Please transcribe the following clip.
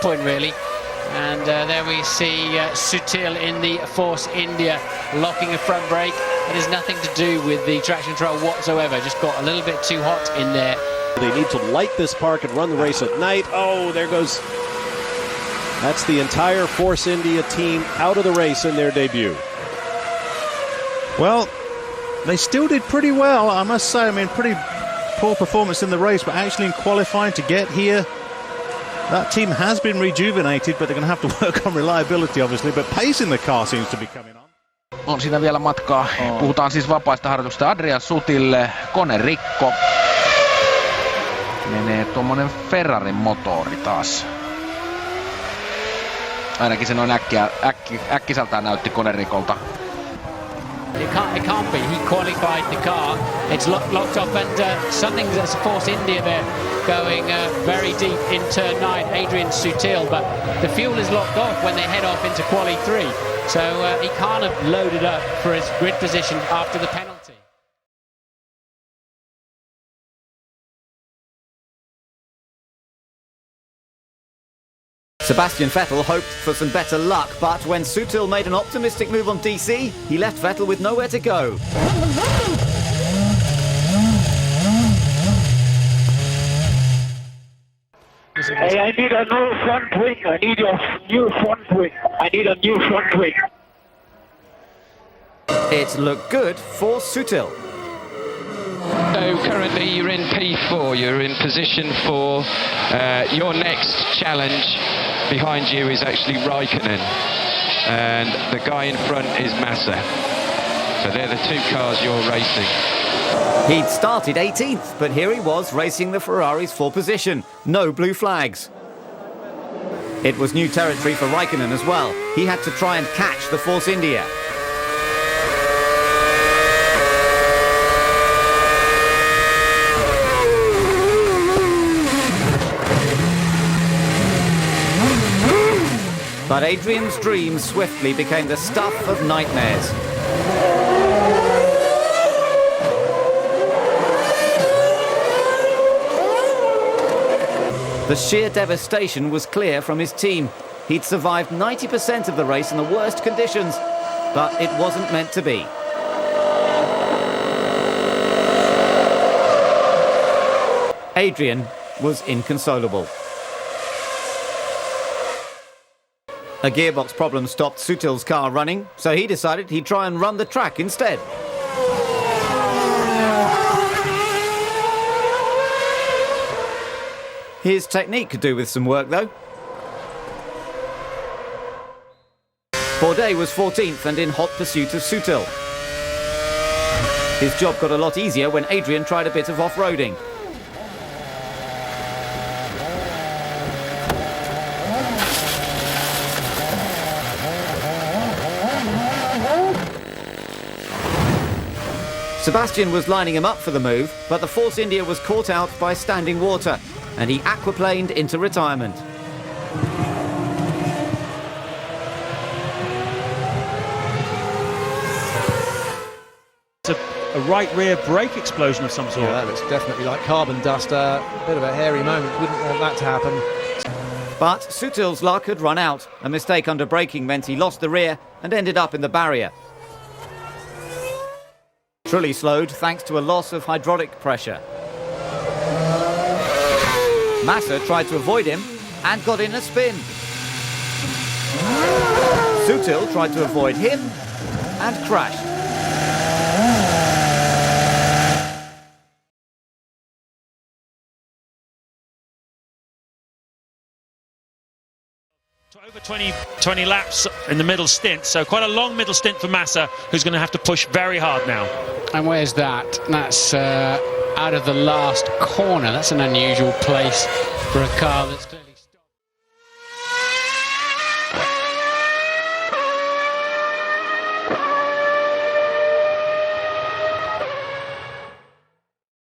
point really. And there we see Sutil in the Force India locking a front brake. It has nothing to do with the traction control whatsoever, just got a little bit too hot in there. They need to light this park and run the race at night. Oh, there goes... That's the entire Force India team out of the race in their debut. Well, they still did pretty well, I must say. I mean, pretty poor performance in the race, but actually in qualifying to get here, that team has been rejuvenated, but they're going to have to work on reliability, obviously. But pace in the car seems to be coming on. On siinä vielä matkaa. Puhutaan siis vapaista harjoituksista. Adrian Sutil, konerikko. Menee tuommoinen Ferrarin motori taas. Ainakin se noin äkkiseltään näytti konerikolta. It can't be. He qualified the car. It's locked off, and something that's Force India there going very deep in turn 9. Adrian Sutil, but the fuel is locked off when they head off into quali 3. So he can't have loaded up for his grid position after the penalty. Sebastian Vettel hoped for some better luck, but when Sutil made an optimistic move on DC, he left Vettel with nowhere to go. Hey, I need a new front wing. I need a new front wing. I need a new front wing. It looked good for Sutil. So currently you're in P4, you're in position for your next challenge. Behind you is actually Raikkonen, and the guy in front is Massa. So they're the two cars you're racing. He'd started 18th, but here he was racing the Ferraris for position. No blue flags. It was new territory for Raikkonen as well. He had to try and catch the Force India. But Adrian's dreams swiftly became the stuff of nightmares. The sheer devastation was clear from his team. He'd survived 90% of the race in the worst conditions, but it wasn't meant to be. Adrian was inconsolable. A gearbox problem stopped Sutil's car running, so he decided he'd try and run the track instead. His technique could do with some work, though. Bourdais was 14th and in hot pursuit of Sutil. His job got a lot easier when Adrian tried a bit of off-roading. Sebastian was lining him up for the move, but the Force India was caught out by standing water, and he aquaplaned into retirement. It's a right rear brake explosion of some sort. Yeah, that looks definitely like carbon dust. A bit of a hairy moment. Wouldn't want that to happen. But Sutil's luck had run out. A mistake under braking meant he lost the rear and ended up in the barrier. Trulli slowed thanks to a loss of hydraulic pressure. Massa tried to avoid him and got in a spin. Sutil tried to avoid him and crashed. Over 20 laps in the middle stint, so quite a long middle stint for Massa, who's going to have to push very hard now. And where's that? That's out of the last corner. That's an unusual place for a car that's...